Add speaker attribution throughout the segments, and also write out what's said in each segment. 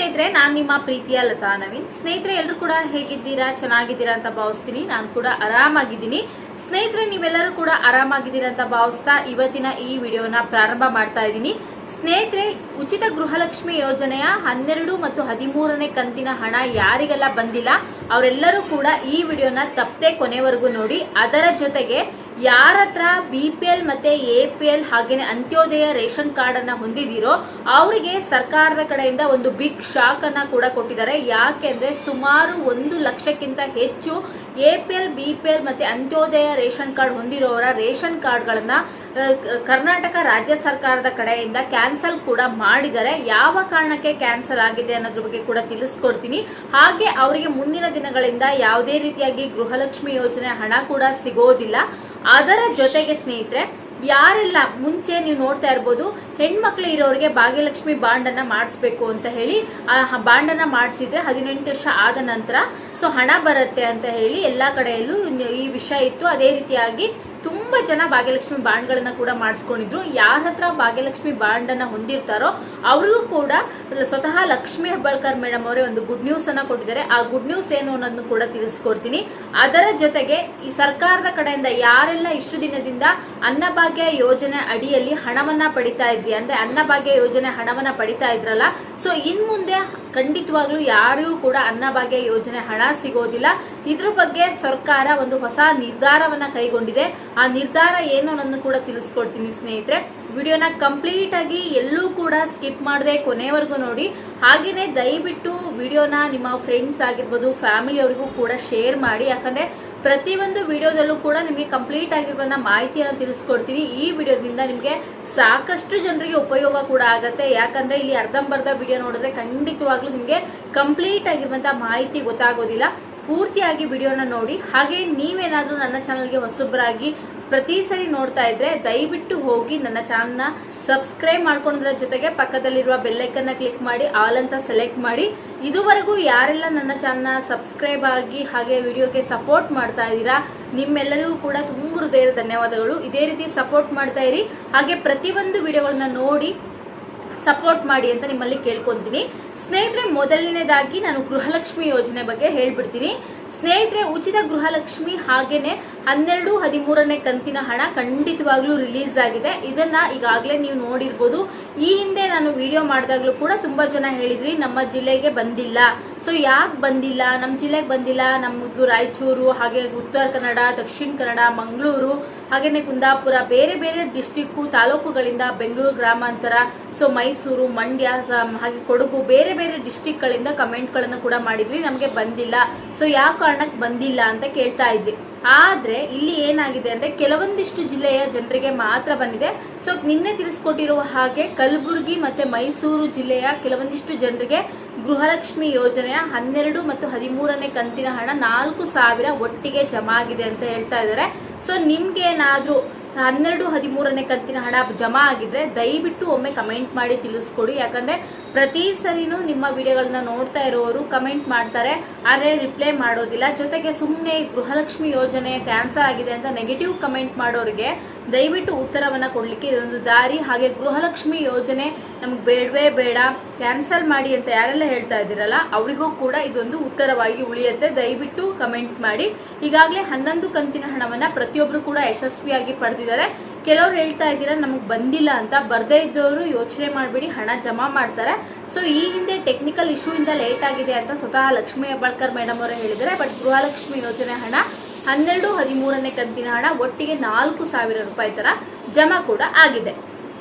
Speaker 1: ಸ್ನೇಹಿತರೆ, ನಾನು ನಿಮ್ಮ ಪ್ರೀತಿಯ ಲತಾ ನವೀನ್. ಸ್ನೇಹಿತರೆ, ಎಲ್ಲರೂ ಕೂಡ ಹೇಗಿದ್ದೀರಾ? ಚೆನ್ನಾಗಿದ್ದೀರಾ ಅಂತ ಭಾವಿಸ್ತೀನಿ. ನಾನು ಕೂಡ ಆರಾಮಾಗಿದ್ದೀನಿ. ಸ್ನೇಹಿತರೆ, ನೀವೆಲ್ಲರೂ ಕೂಡ ಆರಾಮಾಗಿದ್ದೀರಾ ಅಂತ ಭಾವಿಸ್ತಾ ಇವತ್ತಿನ ಈ ವಿಡಿಯೋನ ಪ್ರಾರಂಭ ಮಾಡ್ತಾ ಇದ್ದೀನಿ. ಸ್ನೇಹಿತರೆ, ಉಚಿತ ಗೃಹಲಕ್ಷ್ಮಿ ಯೋಜನೆಯ 12 ಮತ್ತು 13ನೇ ಕಂತಿನ ಹಣ ಯಾರಿಗೆಲ್ಲ ಬಂದಿಲ್ಲ ಅವರೆಲ್ಲರೂ ಕೂಡ ಈ ವಿಡಿಯೋನ ತಪ್ಪದೆ ಕೊನೆವರೆಗೂ ನೋಡಿ. ಅದರ ಜೊತೆಗೆ ಯಾರ ಹತ್ರ BPL ಮತ್ತೆ APL ಹಾಗೇನೆ ಅಂತ್ಯೋದಯ ರೇಷನ್ ಕಾರ್ಡ್ ಅನ್ನ ಹೊಂದಿದಿರೋ ಅವರಿಗೆ ಸರ್ಕಾರದ ಕಡೆಯಿಂದ ಒಂದು ಬಿಗ್ ಶಾಕ್ ಅನ್ನ ಕೂಡ ಕೊಟ್ಟಿದ್ದಾರೆ. ಯಾಕೆಂದ್ರೆ ಸುಮಾರು 1 ಲಕ್ಷಕ್ಕಿಂತ ಹೆಚ್ಚು APL, BPL ಮತ್ತೆ ಅಂತ್ಯೋದಯ ರೇಷನ್ ಕಾರ್ಡ್ ಹೊಂದಿರೋರ ರೇಷನ್ ಕಾರ್ಡ್ ಗಳನ್ನ ಕರ್ನಾಟಕ ರಾಜ್ಯ ಸರ್ಕಾರದ ಕಡೆಯಿಂದ ಕ್ಯಾನ್ಸಲ್ ಕೂಡ ಮಾಡಿದ್ದಾರೆ. ಯಾವ ಕಾರಣಕ್ಕೆ ಕ್ಯಾನ್ಸಲ್ ಆಗಿದೆ ಅನ್ನೋದ್ರ ಬಗ್ಗೆ ಕೂಡ ತಿಳಿಸ್ಕೊಡ್ತೀನಿ. ಹಾಗೆ ಅವರಿಗೆ ಮುಂದಿನ ದಿನಗಳಿಂದ ಯಾವುದೇ ರೀತಿಯಾಗಿ ಗೃಹಲಕ್ಷ್ಮಿ ಯೋಜನೆ ಹಣ ಕೂಡ ಸಿಗೋದಿಲ್ಲ. ಅದರ ಜೊತೆಗೆ ಸ್ನೇಹಿತರೆ, ಯಾರೆಲ್ಲ ಮುಂಚೆ ನೀವು ನೋಡ್ತಾ ಇರ್ಬೋದು, ಹೆಣ್ಮಕ್ಳು ಇರೋರಿಗೆ ಭಾಗ್ಯಲಕ್ಷ್ಮಿ ಬಾಂಡ್ ಅನ್ನ ಮಾಡಿಸ್ಬೇಕು ಅಂತ ಹೇಳಿ ಆ ಬಾಂಡ್ ಅನ್ನ ಮಾಡಿಸಿದ್ರೆ 18 ವರ್ಷ ಆದ ನಂತರ ಹಣ ಬರುತ್ತೆ ಅಂತ ಹೇಳಿ ಎಲ್ಲಾ ಕಡೆಯಲ್ಲೂ ಈ ವಿಷಯ ಇತ್ತು. ಅದೇ ರೀತಿಯಾಗಿ ತುಂಬಾ ಜನ ಭಾಗ್ಯಲಕ್ಷ್ಮಿ ಬಾಂಡ್ ಗಳನ್ನ ಕೂಡ ಮಾಡಿಸ್ಕೊಂಡಿದ್ರು. ಯಾರ ಹತ್ರ ಭಾಗ್ಯಲಕ್ಷ್ಮಿ ಬಾಂಡ್ ಅನ್ನ ಹೊಂದಿರ್ತಾರೋ ಅವ್ರಿಗೂ ಕೂಡ ಸ್ವತಃ ಲಕ್ಷ್ಮಿ ಹೆಬ್ಬಾಳ್ಕರ್ ಮೇಡಮ್ ಅವರೇ ಒಂದು ಗುಡ್ ನ್ಯೂಸ್ ಅನ್ನ ಕೊಟ್ಟಿದ್ದಾರೆ. ಆ ಗುಡ್ ನ್ಯೂಸ್ ಏನು ಅನ್ನೋದನ್ನು ಕೂಡ ತಿಳಿಸ್ಕೊಡ್ತೀನಿ. ಅದರ ಜೊತೆಗೆ ಈ ಸರ್ಕಾರದ ಕಡೆಯಿಂದ ಯಾರೆಲ್ಲ ಇಷ್ಟು ದಿನದಿಂದ ಅನ್ನಭಾಗ್ಯ ಯೋಜನೆ ಅಡಿಯಲ್ಲಿ ಹಣವನ್ನ ಪಡಿತಾ ಇದ್ರಿ, ಅಂದ್ರೆ ಅನ್ನಭಾಗ್ಯ ಯೋಜನೆ ಹಣವನ್ನ ಪಡಿತಾ ಇದ್ರಲ್ಲ, ಇನ್ ಮುಂದೆ ಖಂಡಿತವಾಗ್ಲೂ ಯಾರಿಗೂ ಕೂಡ ಅನ್ನಭಾಗ್ಯ ಯೋಜನೆ ಹಣ ಸಿಗೋದಿಲ್ಲ. ಇದ್ರ ಬಗ್ಗೆ ಸರ್ಕಾರ ಒಂದು ಹೊಸ ನಿರ್ಧಾರವನ್ನ ಕೈಗೊಂಡಿದೆ. ಆ ನಿರ್ಧಾರ ಏನು ಅನ್ನೋದನ್ನು ಕೂಡ ತಿಳಿಸ್ಕೊಡ್ತೀನಿ ಸ್ನೇಹಿತರೆ. ವಿಡಿಯೋನ ಕಂಪ್ಲೀಟ್ ಆಗಿ ಎಲ್ಲೂ ಕೂಡ ಸ್ಕಿಪ್ ಮಾಡದೆ ಕೊನೆವರೆಗೂ ನೋಡಿ. ಹಾಗೇನೆ ದಯವಿಟ್ಟು ವಿಡಿಯೋನ ನಿಮ್ಮ ಫ್ರೆಂಡ್ಸ್ ಆಗಿರ್ಬೋದು, ಫ್ಯಾಮಿಲಿಯವರಿಗೂ ಕೂಡ ಶೇರ್ ಮಾಡಿ. ಯಾಕಂದ್ರೆ ಪ್ರತಿಯೊಂದು ವಿಡಿಯೋದಲ್ಲೂ ಕೂಡ ನಿಮಗೆ ಕಂಪ್ಲೀಟ್ ಆಗಿರುವಂತ ಮಾಹಿತಿಯನ್ನು ತಿಳಿಸ್ಕೊಡ್ತೀನಿ. ಈ ವಿಡಿಯೋದಿಂದ ನಿಮಗೆ ಸಾಕಷ್ಟು ಜನರಿಗೆ ಉಪಯೋಗ ಕೂಡ ಆಗತ್ತೆ. ಯಾಕಂದ್ರೆ ಇಲ್ಲಿ ಅರ್ಧಂಬರ್ಧ ವಿಡಿಯೋ ನೋಡಿದ್ರೆ ಖಂಡಿತವಾಗ್ಲೂ ನಿಮ್ಗೆ ಕಂಪ್ಲೀಟ್ ಆಗಿರುವಂತಹ ಮಾಹಿತಿ ಗೊತ್ತಾಗೋದಿಲ್ಲ. ಪೂರ್ತಿಯಾಗಿ ವಿಡಿಯೋನ ನೋಡಿ. ಹಾಗೆ ನೀವೇನಾದ್ರೂ ನನ್ನ ಚಾನಲ್ಗೆ ಹೊಸಬ್ರಾಗಿ ಪ್ರತಿ ಸರಿ ನೋಡ್ತಾ ಇದ್ರೆ ದಯವಿಟ್ಟು ಹೋಗಿ ನನ್ನ ಚಾನಲ್ನ ಸಬ್ಸ್ಕ್ರೈಬ್ ಮಾಡ್ಕೊಳ್ಳೋದ್ರ ಜೊತೆಗೆ ಪಕ್ಕದಲ್ಲಿರುವ ಬೆಲ್ಲೈಕನ್ನ ಕ್ಲಿಕ್ ಮಾಡಿ ಆಲ್ ಅಂತ ಸೆಲೆಕ್ಟ್ ಮಾಡಿ. ಇದುವರೆಗೂ ಯಾರೆಲ್ಲ ನನ್ನ ಚಾನಲ್ನ ಸಬ್ಸ್ಕ್ರೈಬ್ ಆಗಿ ಹಾಗೆ ವಿಡಿಯೋಗೆ ಸಪೋರ್ಟ್ ಮಾಡ್ತಾ ಇದ್ದೀರಾ, ನಿಮ್ಮೆಲ್ಲರಿಗೂ ಕೂಡ ತುಂಬ ಹೃದಯದ ಧನ್ಯವಾದಗಳು. ಇದೇ ರೀತಿ ಸಪೋರ್ಟ್ ಮಾಡ್ತಾ ಇರಿ. ಹಾಗೆ ಪ್ರತಿಯೊಂದು ವಿಡಿಯೋಗಳನ್ನ ನೋಡಿ ಸಪೋರ್ಟ್ ಮಾಡಿ ಅಂತ ನಿಮ್ಮಲ್ಲಿ ಕೇಳ್ಕೊಂತೀನಿ. ಸ್ನೇಹಿತರೆ, ಮೊದಲನೇದಾಗಿ ನಾನು ಗೃಹಲಕ್ಷ್ಮಿ ಯೋಜನೆ ಬಗ್ಗೆ ಹೇಳ್ಬಿಡ್ತೀನಿ. ಸ್ನೇಹಿತರೆ, ಉಚಿತ ಗೃಹಲಕ್ಷ್ಮಿ ಹಾಗೇನೆ 12, 13ನೇ ಕಂತಿನ ಹಣ ಖಂಡಿತವಾಗ್ಲೂ ರಿಲೀಸ್ ಆಗಿದೆ. ಇದನ್ನ ಈಗಾಗಲೇ ನೀವು ನೋಡಿರ್ಬೋದು. ಈ ಹಿಂದೆ ನಾನು ವಿಡಿಯೋ ಮಾಡಿದಾಗ್ಲೂ ಕೂಡ ತುಂಬಾ ಜನ ಹೇಳಿದ್ರಿ ನಮ್ಮ ಜಿಲ್ಲೆಗೆ ಬಂದಿಲ್ಲ. ಯಾಕೆ ಬಂದಿಲ್ಲ, ನಮ್ಮ ಜಿಲ್ಲೆಗೆ ಬಂದಿಲ್ಲ, ನಮ್ದು ರಾಯಚೂರು ಹಾಗೆ ಉತ್ತರ ಕನ್ನಡ, ದಕ್ಷಿಣ ಕನ್ನಡ, ಮಂಗಳೂರು ಹಾಗೇನೆ ಕುಂದಾಪುರ, ಬೇರೆ ಬೇರೆ ಡಿಸ್ಟಿಕ್ಕು ತಾಲೂಕುಗಳಿಂದ, ಬೆಂಗಳೂರು ಗ್ರಾಮಾಂತರ, ಮೈಸೂರು, ಮಂಡ್ಯ ಹಾಗೆ ಕೊಡಗು, ಬೇರೆ ಬೇರೆ ಡಿಸ್ಟಿಕ್ ಗಳಿಂದ ಕಮೆಂಟ್ ಗಳನ್ನು ಕೂಡ ಮಾಡಿದ್ರಿ ನಮ್ಗೆ ಬಂದಿಲ್ಲ. ಯಾವ ಕಾರಣಕ್ಕೆ ಬಂದಿಲ್ಲ ಅಂತ ಕೇಳ್ತಾ ಇದ್ರಿ. ಆದ್ರೆ ಇಲ್ಲಿ ಏನಾಗಿದೆ ಅಂದ್ರೆ ಕೆಲವೊಂದಿಷ್ಟು ಜಿಲ್ಲೆಯ ಜನರಿಗೆ ಮಾತ್ರ ಬಂದಿದೆ. ನಿನ್ನೆ ತಿಳಿಸ್ಕೊಟ್ಟಿರುವ ಹಾಗೆ ಕಲಬುರಗಿ ಮತ್ತೆ ಮೈಸೂರು ಜಿಲ್ಲೆಯ ಕೆಲವೊಂದಿಷ್ಟು ಜನರಿಗೆ ಗೃಹಲಕ್ಷ್ಮಿ ಯೋಜನೆಯ 12 ಮತ್ತು 13ನೇ ಕಂತಿನ ಹಣ 4,000 ಒಟ್ಟಿಗೆ ಜಮಾ ಆಗಿದೆ ಅಂತ ಹೇಳ್ತಾ ಇದ್ದಾರೆ. ನಿಮ್ಗೆ ಏನಾದ್ರೂ 12, 13ನೇ ಕಂತಿನ ಹಣ ಜಮಾ ಆಗಿದ್ರೆ ದಯವಿಟ್ಟು ಒಮ್ಮೆ ಕಮೆಂಟ್ ಮಾಡಿ ತಿಳಿಸ್ಕೊಡಿ. ಯಾಕಂದ್ರೆ ಪ್ರತಿ ಸರಿನೂ ನಿಮ್ಮ ವಿಡಿಯೋಗಳನ್ನ ನೋಡ್ತಾ ಇರೋರು ಕಮೆಂಟ್ ಮಾಡ್ತಾರೆ, ಆದ್ರೆ ರಿಪ್ಲೈ ಮಾಡೋದಿಲ್ಲ. ಜೊತೆಗೆ ಸುಮ್ಮನೆ ಗೃಹಲಕ್ಷ್ಮಿ ಯೋಜನೆ ಕ್ಯಾನ್ಸಲ್ ಆಗಿದೆ ಅಂತ ನೆಗೆಟಿವ್ ಕಮೆಂಟ್ ಮಾಡೋರಿಗೆ ದಯವಿಟ್ಟು ಉತ್ತರವನ್ನ ಕೊಡ್ಲಿಕ್ಕೆ ಇದೊಂದು ದಾರಿ. ಹಾಗೆ ಗೃಹಲಕ್ಷ್ಮಿ ಯೋಜನೆ ನಮ್ಗೆ ಬೇಡವೇ ಬೇಡ, ಕ್ಯಾನ್ಸಲ್ ಮಾಡಿ ಅಂತ ಯಾರೆಲ್ಲ ಹೇಳ್ತಾ ಇದ್ದೀರಲ್ಲ ಅವರಿಗೂ ಕೂಡ ಇದೊಂದು ಉತ್ತರವಾಗಿ ಉಳಿಯುತ್ತೆ. ದಯವಿಟ್ಟು ಕಮೆಂಟ್ ಮಾಡಿ. ಈಗಾಗಲೇ 11 ಕಂತಿನ ಹಣವನ್ನ ಪ್ರತಿಯೊಬ್ರು ಕೂಡ ಯಶಸ್ವಿಯಾಗಿ ಪಡೆದಿದ್ದಾರೆ. ಕೆಲವ್ರು ಹೇಳ್ತಾ ಇದ್ದೀರಾ ನಮಗ್ ಬಂದಿಲ್ಲ ಅಂತ. ಬರ್ದೇ ಇದ್ದವರು ಯೋಚನೆ ಮಾಡ್ಬಿಡಿ, ಹಣ ಜಮಾ ಮಾಡ್ತಾರೆ. ಈ ಹಿಂದೆ ಟೆಕ್ನಿಕಲ್ ಇಶ್ಯೂ ಇಂದ ಲೇಟ್ ಆಗಿದೆ ಅಂತ ಸ್ವತಃ ಲಕ್ಷ್ಮಿ ಹೆಬ್ಬಾಳ್ಕರ್ ಮೇಡಮ್ ಅವರೇ ಹೇಳಿದ್ದಾರೆ. ಬಟ್ ಗೃಹಲಕ್ಷ್ಮಿ ಯೋಜನೆ ಹಣ 12, 13ನೇ ಕಂತಿನ ಹಣ ಒಟ್ಟಿಗೆ 4,000 ರೂಪಾಯಿ ತರ ಜಮಾ ಕೂಡ ಆಗಿದೆ.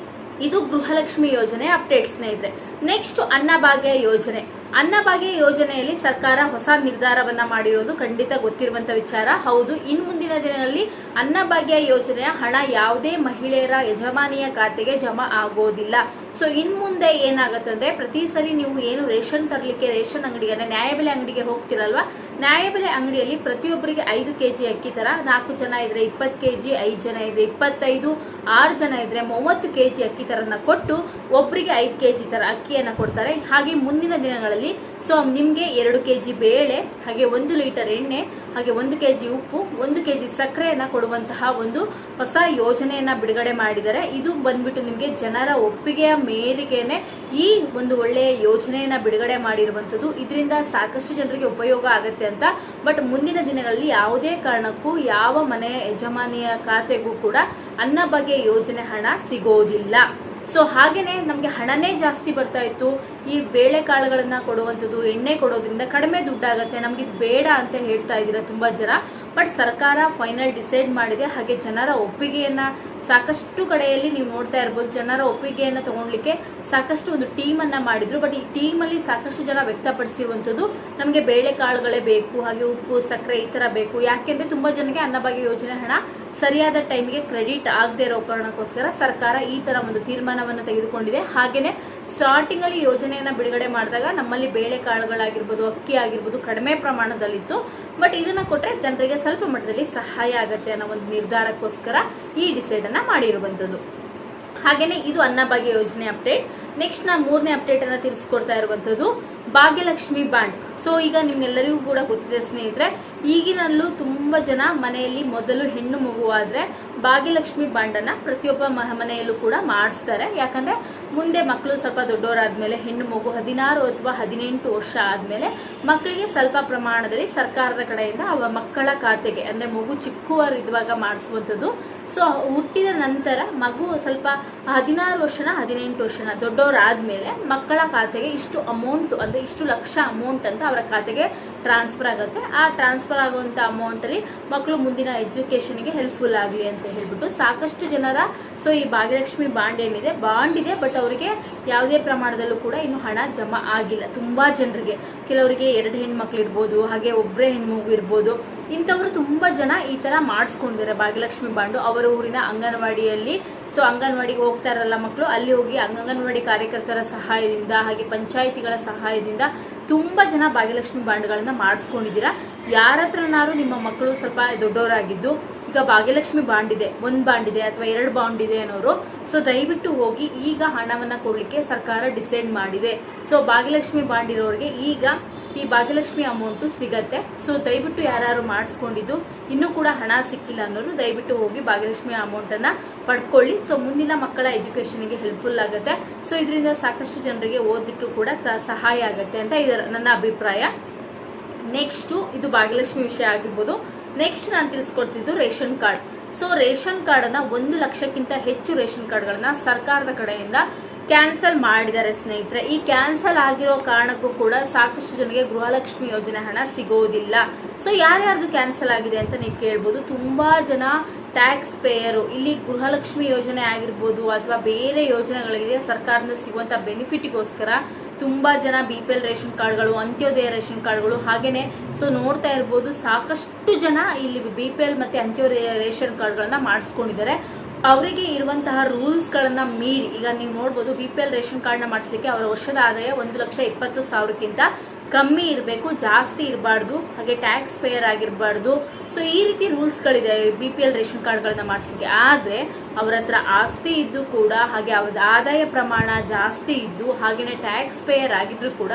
Speaker 1: ಇದು ಗೃಹಲಕ್ಷ್ಮಿ ಯೋಜನೆ ಅಪ್ಡೇಟ್ ಸ್ನೇಹಿತರೆ. ನೆಕ್ಸ್ಟ್ ಅನ್ನಭಾಗ್ಯ ಯೋಜನೆ. ಅನ್ನಭಾಗ್ಯ ಯೋಜನೆಯಲ್ಲಿ ಸರ್ಕಾರ ಹೊಸ ನಿರ್ಧಾರವನ್ನ ಮಾಡಿರೋದು ಖಂಡಿತ ಗೊತ್ತಿರುವಂತ ವಿಚಾರ. ಹೌದು, ಇನ್ ಮುಂದಿನ ದಿನಗಳಲ್ಲಿ ಅನ್ನಭಾಗ್ಯ ಯೋಜನೆಯ ಹಣ ಯಾವುದೇ ಮಹಿಳೆಯರ ಯಜಮಾನಿಯ ಖಾತೆಗೆ ಜಮಾ ಆಗೋದಿಲ್ಲ. ಇನ್ ಮುಂದೆ ಏನಾಗತ್ತಂದ್ರೆ ಪ್ರತಿ ಸರಿ ನೀವು ಏನು ರೇಷನ್ ತರಲಿಕ್ಕೆ ರೇಷನ್ ಅಂಗಡಿಗೆ ಅಂದ್ರೆ ನ್ಯಾಯಬೆಲೆ ಅಂಗಡಿಗೆ ಹೋಗ್ತಿರಲ್ವಾ, ನ್ಯಾಯಬೆಲೆ ಅಂಗಡಿಯಲ್ಲಿ ಪ್ರತಿಯೊಬ್ಬರಿಗೆ 5 kg ಅಕ್ಕಿ ತರ, 4 ಜನ ಇದ್ರೆ 20 kg, 5 ಜನ ಇದ್ರೆ 25, 6 ಜನ ಇದ್ರೆ 30 kg ಅಕ್ಕಿ ತರನ ಕೊಟ್ಟು ಒಬ್ಬರಿಗೆ 5 kg ತರ ಅಕ್ಕಿಯನ್ನ ಕೊಡ್ತಾರೆ. ಹಾಗೆ ಮುಂದಿನ ದಿನಗಳಲ್ಲಿ ನಿಮ್ಗೆ 2 kg ಬೇಳೆ, ಹಾಗೆ 1 ಲೀಟರ್ ಎಣ್ಣೆ, ಹಾಗೆ 1 kg ಉಪ್ಪು, 1 kg ಸಕ್ಕರೆಯನ್ನ ಕೊಡುವಂತಹ ಒಂದು ಹೊಸ ಯೋಜನೆಯನ್ನ ಬಿಡುಗಡೆ ಮಾಡಿದ್ದಾರೆ. ಇದು ಬಂದ್ಬಿಟ್ಟು ನಿಮ್ಗೆ ಜನರ ಒಪ್ಪಿಗೆಯ ಮೇರೆಗೆನೆ ಈ ಒಂದು ಒಳ್ಳೆಯ ಯೋಜನೆಯನ್ನ ಬಿಡುಗಡೆ ಮಾಡಿರುವಂತದ್ದು. ಇದರಿಂದ ಸಾಕಷ್ಟು ಜನರಿಗೆ ಉಪಯೋಗ ಆಗುತ್ತೆ ಅಂತ. ಬಟ್ ಮುಂದಿನ ದಿನಗಳಲ್ಲಿ ಯಾವುದೇ ಕಾರಣಕ್ಕೂ ಯಾವ ಮನೆ ಯಜಮಾನಿಯ ಖಾತೆಗೂ ಕೂಡ ಅನ್ನಭಾಗ್ಯ ಯೋಜನೆ ಹಣ ಸಿಗೋದಿಲ್ಲ. ಸೊ ಹಾಗೇನೆ ನಮ್ಗೆ ಹಣನೇ ಜಾಸ್ತಿ ಬರ್ತಾ ಇತ್ತು. ಈ ಬೇಳೆಕಾಳುಗಳನ್ನ ಕೊಡುವಂಥದ್ದು, ಎಣ್ಣೆ ಕೊಡೋದ್ರಿಂದ ಕಡಿಮೆ ದುಡ್ಡಾಗತ್ತೆ, ನಮ್ಗೆ ಇದು ಬೇಡ ಅಂತ ಹೇಳ್ತಾ ಇದ್ದೀರಾ ತುಂಬಾ ಜನ. ಬಟ್ ಸರ್ಕಾರ ಫೈನಲ್ ಡಿಸೈಡ್ ಮಾಡಿದೆ. ಹಾಗೆ ಜನರ ಒಪ್ಪಿಗೆಯನ್ನ ಸಾಕಷ್ಟು ಕಡೆಯಲ್ಲಿ ನೀವು ನೋಡ್ತಾ ಇರ್ಬೋದು. ಜನರ ಒಪ್ಪಿಗೆಯನ್ನ ತಗೊಳ್ಲಿಕ್ಕೆ ಸಾಕಷ್ಟು ಒಂದು ಟೀಮ್ ಅನ್ನ ಮಾಡಿದ್ರು. ಬಟ್ ಈ ಟೀಮ್ ಅಲ್ಲಿ ಸಾಕಷ್ಟು ಜನ ವ್ಯಕ್ತಪಡಿಸಿರುವಂತದ್ದು ನಮಗೆ ಬೇಳೆಕಾಳುಗಳೇ ಬೇಕು, ಹಾಗೆ ಉಪ್ಪು ಸಕ್ಕರೆ ಈ ತರ ಬೇಕು. ಯಾಕೆಂದ್ರೆ ತುಂಬಾ ಜನಕ್ಕೆ ಅನ್ನಭಾಗ್ಯ ಯೋಜನೆ ಹಣ ಸರಿಯಾದ ಟೈಮಿಗೆ ಕ್ರೆಡಿಟ್ ಆಗದೆ ಇರೋ ಕಾರಣಕ್ಕೋಸ್ಕರ ಸರ್ಕಾರ ಈ ತರ ಒಂದು ತೀರ್ಮಾನವನ್ನು ತೆಗೆದುಕೊಂಡಿದೆ. ಹಾಗೇನೆ ಸ್ಟಾರ್ಟಿಂಗ್ ಅಲ್ಲಿ ಯೋಜನೆಯನ್ನ ಬಿಡುಗಡೆ ಮಾಡಿದಾಗ ನಮ್ಮಲ್ಲಿ ಬೇಳೆಕಾಳುಗಳಾಗಿರ್ಬೋದು, ಅಕ್ಕಿ ಆಗಿರ್ಬೋದು ಕಡಿಮೆ ಪ್ರಮಾಣದಲ್ಲಿತ್ತು. ಬಟ್ ಇದನ್ನ ಕೊಟ್ರೆ ಜನರಿಗೆ ಸ್ವಲ್ಪ ಮಟ್ಟದಲ್ಲಿ ಸಹಾಯ ಆಗತ್ತೆ ಅನ್ನೋ ಒಂದು ನಿರ್ಧಾರಕ್ಕೋಸ್ಕರ ಈ ಡಿಸೈಡ್ ಅನ್ನ ಮಾಡಿರುವಂತದ್ದು. ಹಾಗೇನೆ ಇದು ಅನ್ನಭಾಗ್ಯ ಯೋಜನೆ ಅಪ್ಡೇಟ್. ನೆಕ್ಸ್ಟ್ ನಾನು 3ನೇ ಅಪ್ಡೇಟ್ ಅನ್ನ ತಿಳಿಸ್ಕೊಡ್ತಾ ಇರುವಂತದ್ದು ಭಾಗ್ಯಲಕ್ಷ್ಮಿ ಬಾಂಡ್. ಸೊ ಈಗ ನಿಮ್ಗೆಲ್ಲರಿಗೂ ಕೂಡ ಗೊತ್ತಿದೆ ಸ್ನೇಹಿತರೆ, ಈಗಿನಲ್ಲೂ ತುಂಬಾ ಜನ ಮನೆಯಲ್ಲಿ ಮೊದಲು ಹೆಣ್ಣು ಮಗುವಾದ್ರೆ ಭಾಗ್ಯಲಕ್ಷ್ಮಿ ಬಾಂಡ್ ಅನ್ನ ಪ್ರತಿಯೊಬ್ಬ ಮನೆಯಲ್ಲೂ ಕೂಡ ಮಾಡಿಸ್ತಾರೆ. ಯಾಕಂದ್ರೆ ಮುಂದೆ ಮಕ್ಕಳು ಸ್ವಲ್ಪ ದೊಡ್ಡವರಾದ್ಮೇಲೆ, ಹೆಣ್ಣು ಮಗು 16 ಅಥವಾ 18 ವರ್ಷ ಆದ್ಮೇಲೆ ಮಕ್ಕಳಿಗೆ ಸ್ವಲ್ಪ ಪ್ರಮಾಣದಲ್ಲಿ ಸರ್ಕಾರದ ಕಡೆಯಿಂದ ಅವ ಮಕ್ಕಳ ಖಾತೆಗೆ, ಅಂದ್ರೆ ಮಗು ಚಿಕ್ಕವರಿರುವಾಗ ಮಾಡಿಸುವಂತದ್ದು. ಸೊ ಹುಟ್ಟಿದ ನಂತರ ಮಗು ಸ್ವಲ್ಪ 16 ವರ್ಷನ 18 ವರ್ಷನ ದೊಡ್ಡವರಾದ್ಮೇಲೆ ಮಕ್ಕಳ ಖಾತೆಗೆ ಇಷ್ಟು ಅಮೌಂಟ್, ಅಂದ್ರೆ ಇಷ್ಟು ಲಕ್ಷ ಅಮೌಂಟ್ ಅಂತ ಅವರ ಖಾತೆಗೆ ಟ್ರಾನ್ಸ್ಫರ್ ಆಗುತ್ತೆ. ಆ ಟ್ರಾನ್ಸ್ಫರ್ ಆಗುವಂತ ಅಮೌಂಟ್ ಅಲ್ಲಿ ಮಕ್ಕಳು ಮುಂದಿನ ಎಜುಕೇಶನ್ಗೆ ಹೆಲ್ಪ್ಫುಲ್ ಆಗಲಿ ಅಂತ ಹೇಳ್ಬಿಟ್ಟು ಸಾಕಷ್ಟು ಜನರ ಸೊ ಈ ಭಾಗ್ಯಲಕ್ಷ್ಮಿ ಬಾಂಡ್ ಏನಿದೆ, ಬಾಂಡ್ ಇದೆ. ಬಟ್ ಅವರಿಗೆ ಯಾವುದೇ ಪ್ರಮಾಣದಲ್ಲೂ ಕೂಡ ಇನ್ನು ಹಣ ಜಮಾ ಆಗಿಲ್ಲ. ತುಂಬಾ ಜನರಿಗೆ, ಕೆಲವರಿಗೆ 2 ಹೆಣ್ಮಕ್ಳು ಇರ್ಬೋದು, ಹಾಗೆ ಒಬ್ಬರೇ ಹೆಣ್ಮಗು ಇರ್ಬೋದು. ಇಂಥವ್ರು ತುಂಬಾ ಜನ ಈ ತರ ಮಾಡಿಸ್ಕೊಂಡಿದ್ದಾರೆ ಭಾಗ್ಯಲಕ್ಷ್ಮಿ ಬಾಂಡು. ಅವರ ಊರಿನ ಅಂಗನವಾಡಿಯಲ್ಲಿ, ಸೊ ಅಂಗನವಾಡಿಗೆ ಹೋಗ್ತಾ ಇರಲ್ಲ ಮಕ್ಕಳು, ಅಲ್ಲಿ ಹೋಗಿ ಅಂಗನವಾಡಿ ಕಾರ್ಯಕರ್ತರ ಸಹಾಯದಿಂದ ಹಾಗೆ ಪಂಚಾಯಿತಿಗಳ ಸಹಾಯದಿಂದ ತುಂಬಾ ಜನ ಭಾಗ್ಯಲಕ್ಷ್ಮಿ ಬಾಂಡ್ಗಳನ್ನ ಮಾಡಿಸ್ಕೊಂಡಿದ್ದೀರಾ. ಯಾರ ಹತ್ರನಾರು ನಿಮ್ಮ ಮಕ್ಕಳು ಸ್ವಲ್ಪ ದೊಡ್ಡವರಾಗಿದ್ದು ಈಗ ಭಾಗ್ಯಲಕ್ಷ್ಮಿ ಬಾಂಡ್ ಇದೆ, 1 ಬಾಂಡ್ ಇದೆ ಅಥವಾ 2 ಬಾಂಡ್ ಇದೆ ಅನ್ನೋರು, ಸೊ ದಯವಿಟ್ಟು ಹೋಗಿ ಈಗ ಹಣವನ್ನ ಕೊಡ್ಲಿಕ್ಕೆ ಸರ್ಕಾರ ಡಿಸೈಡ್ ಮಾಡಿದೆ. ಸೊ ಭಾಗ್ಯಲಕ್ಷ್ಮಿ ಬಾಂಡ್ ಇರೋರಿಗೆ ಈಗ ಈ ಭಾಗ್ಯಲಕ್ಷ್ಮಿ ಅಮೌಂಟ್ ಸಿಗತ್ತೆ. ಸೊ ದಯವಿಟ್ಟು ಯಾರು ಮಾಡಿಸ್ಕೊಂಡಿದ್ದು ಇನ್ನೂ ಕೂಡ ಹಣ ಸಿಕ್ಕಿಲ್ಲ ಅನ್ನೋರು ದಯವಿಟ್ಟು ಹೋಗಿ ಭಾಗ್ಯಲಕ್ಷ್ಮಿ ಅಮೌಂಟ್ ಅನ್ನ ಪಡ್ಕೊಳ್ಳಿ. ಸೊ ಮುಂದಿನ ಮಕ್ಕಳ ಎಜುಕೇಶನ್ಗೆ ಹೆಲ್ಪ್ಫುಲ್ ಆಗುತ್ತೆ. ಸೊ ಇದರಿಂದ ಸಾಕಷ್ಟು ಜನರಿಗೆ ಓದಲಿಕ್ಕೂ ಕೂಡ ಸಹಾಯ ಆಗುತ್ತೆ ಅಂತ ನನ್ನ ಅಭಿಪ್ರಾಯ. ನೆಕ್ಸ್ಟ್ ಇದು ಭಾಗ್ಯಲಕ್ಷ್ಮಿ ವಿಷಯ ಆಗಿರ್ಬೋದು. ನೆಕ್ಸ್ಟ್ ನಾನು ತಿಳಿಸ್ಕೊಡ್ತಿದ್ದು ration card. So ration card ಅನ್ನ 1 ಲಕ್ಷಕ್ಕಿಂತ ಹೆಚ್ಚು ರೇಷನ್ ಕಾರ್ಡ್ಗಳನ್ನ ಸರ್ಕಾರದ ಕಡೆಯಿಂದ ಕ್ಯಾನ್ಸಲ್ ಮಾಡಿದ್ದಾರೆ ಸ್ನೇಹಿತರೆ. ಈ ಕ್ಯಾನ್ಸಲ್ ಆಗಿರೋ ಕಾರಣಕ್ಕೂ ಕೂಡ ಸಾಕಷ್ಟು ಜನರಿಗೆ ಗೃಹಲಕ್ಷ್ಮಿ ಯೋಜನೆ ಹಣ ಸಿಗೋದಿಲ್ಲ. ಸೊ ಯಾರ್ಯಾರ್ದು ಕ್ಯಾನ್ಸಲ್ ಆಗಿದೆ ಅಂತ ನೀವು ಕೇಳ್ಬೋದು. ತುಂಬಾ ಜನ ಟ್ಯಾಕ್ಸ್ ಪೇಯರು ಇಲ್ಲಿ ಗೃಹಲಕ್ಷ್ಮಿ ಯೋಜನೆ ಆಗಿರ್ಬೋದು ಅಥವಾ ಬೇರೆ ಯೋಜನೆಗಳಿಗೆ ಸರ್ಕಾರದಿಂದ ಸಿಗುವಂತ ಬೆನಿಫಿಟ್ಗೋಸ್ಕರ ತುಂಬಾ ಜನ BPL ರೇಷನ್ ಕಾರ್ಡ್ಗಳು, ಅಂತ್ಯೋದಯ ರೇಷನ್ ಕಾರ್ಡ್ಗಳು, ಹಾಗೇನೆ ಸೊ ನೋಡ್ತಾ ಇರ್ಬೋದು ಸಾಕಷ್ಟು ಜನ ಇಲ್ಲಿ BPL ಮತ್ತೆ ಅಂತ್ಯೋದಯ ರೇಷನ್ ಕಾರ್ಡ್ಗಳನ್ನ ಮಾಡಿಸ್ಕೊಂಡಿದ್ದಾರೆ. ಅವರಿಗೆ ಇರುವಂತಹ ರೂಲ್ಸ್ ಗಳನ್ನ ಮೀರಿ ಈಗ ನೀವು ನೋಡಬಹುದು, BPL ರೇಷನ್ ಕಾರ್ಡ್ ನ ಮಾಡಿಸ್ಲಿಕ್ಕೆ ಅವರ ವರ್ಷದ ಆದಾಯ 1,20,000ಕ್ಕಿಂತ ಕಮ್ಮಿ ಇರಬೇಕು, ಜಾಸ್ತಿ ಇರಬಾರ್ದು, ಹಾಗೆ ಟ್ಯಾಕ್ಸ್ ಪೇಯರ್ ಆಗಿರಬಾರ್ದು. ಸೊ ಈ ರೀತಿ ರೂಲ್ಸ್ ಗಳಿದೆ BPL ರೇಷನ್ ಕಾರ್ಡ್ ಗಳನ್ನ ಮಾಡಿಸ್ಲಿಕ್ಕೆ. ಆದ್ರೆ ಅವರ ಹತ್ರ ಆಸ್ತಿ ಇದ್ದು ಕೂಡ, ಹಾಗೆ ಅವರ ಆದಾಯ ಪ್ರಮಾಣ ಜಾಸ್ತಿ ಇದ್ದು, ಹಾಗೇನೆ ಟ್ಯಾಕ್ಸ್ ಪೇಯರ್ ಆಗಿದ್ರು ಕೂಡ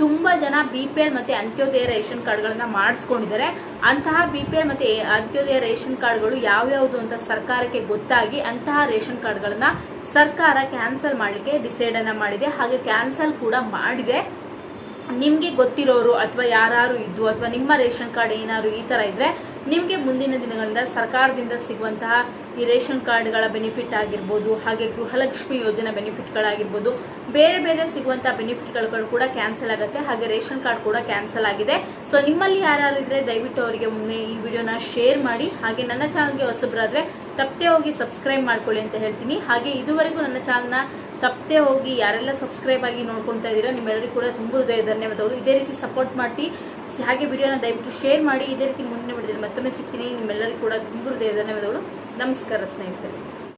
Speaker 1: ತುಂಬಾ ಜನ BPL ಮತ್ತೆ ಅಂತ್ಯೋದಯ ರೇಷನ್ ಕಾರ್ಡ್ಗಳನ್ನ ಮಾಡಿಸ್ಕೊಂಡಿದ್ದಾರೆ. ಅಂತಹ BPL ಮತ್ತೆ ಅಂತ್ಯೋದಯ ರೇಷನ್ ಕಾರ್ಡ್ಗಳು ಯಾವ್ಯಾವುದು ಅಂತ ಸರ್ಕಾರಕ್ಕೆ ಗೊತ್ತಾಗಿ ಅಂತಹ ರೇಷನ್ ಕಾರ್ಡ್ಗಳನ್ನ ಸರ್ಕಾರ ಕ್ಯಾನ್ಸಲ್ ಮಾಡ್ಲಿಕ್ಕೆ ಡಿಸೈಡ್ ಅನ್ನ ಮಾಡಿದೆ. ಹಾಗೆ ಕ್ಯಾನ್ಸಲ್ ಕೂಡ ಮಾಡಿದೆ. ನಿಮ್ಗೆ ಗೊತ್ತಿರೋರು ಅಥವಾ ಯಾರು ಇದ್ದು ಅಥವಾ ನಿಮ್ಮ ರೇಷನ್ ಕಾರ್ಡ್ ಏನಾದ್ರು ಈ ತರ ಇದ್ರೆ ನಿಮ್ಗೆ ಮುಂದಿನ ದಿನಗಳಿಂದ ಸರ್ಕಾರದಿಂದ ಸಿಗುವಂತಹ ಈ ರೇಷನ್ ಕಾರ್ಡ್ಗಳ ಬೆನಿಫಿಟ್ ಆಗಿರ್ಬೋದು, ಹಾಗೆ ಗೃಹಲಕ್ಷ್ಮಿ ಯೋಜನೆ ಬೆನಿಫಿಟ್ಗಳಾಗಿರ್ಬೋದು, ಬೇರೆ ಬೇರೆ ಸಿಗುವಂತಹ ಬೆನಿಫಿಟ್ಗಳು ಕೂಡ ಕ್ಯಾನ್ಸಲ್ ಆಗುತ್ತೆ. ಹಾಗೆ ರೇಷನ್ ಕಾರ್ಡ್ ಕೂಡ ಕ್ಯಾನ್ಸಲ್ ಆಗಿದೆ. ಸೊ ನಿಮ್ಮಲ್ಲಿ ಯಾರು ಇದ್ರೆ ದಯವಿಟ್ಟು ಅವರಿಗೆ ಮುನ್ನೆ ಈ ವಿಡಿಯೋನ ಶೇರ್ ಮಾಡಿ. ಹಾಗೆ ನನ್ನ ಚಾನಲ್ಗೆ ಹೊಸಬ್ರಾದ್ರೆ ತಪ್ಪದೆ ಹೋಗಿ ಸಬ್ಸ್ಕ್ರೈಬ್ ಮಾಡ್ಕೊಳ್ಳಿ ಅಂತ ಹೇಳ್ತೀನಿ. ಹಾಗೆ ಇದುವರೆಗೂ ನನ್ನ ಚಾನಲ್ನ ತಪ್ಪದೆ ಹೋಗಿ ಯಾರೆಲ್ಲ ಸಬ್ಸ್ಕ್ರೈಬ್ ಆಗಿ ನೋಡ್ಕೊಳ್ತಾ ಇದ್ದೀರಾ ನಿಮ್ಮೆಲ್ಲರಿಗೂ ಕೂಡ ತುಂಬ ಹೃದಯ ಧನ್ಯವಾದಗಳು. ಇದೇ ರೀತಿ ಸಪೋರ್ಟ್ ಮಾಡಿ. ಹಾಗೆ ವಿಡಿಯೋನ ದಯವಿಟ್ಟು ಶೇರ್ ಮಾಡಿ. ಇದೇ ರೀತಿ ಮುಂದಿನ ವಿಡಿಯೋದಲ್ಲಿ ಮತ್ತೊಮ್ಮೆ ಸಿಗ್ತೀನಿ. ನಿಮ್ಮೆಲ್ಲರಿಗೂ ಕೂಡ ತುಂಬ ಹೃದಯ ಧನ್ಯವಾದಗಳು. ನಮಸ್ಕಾರ ಸ್ನೇಹಿತರೆ.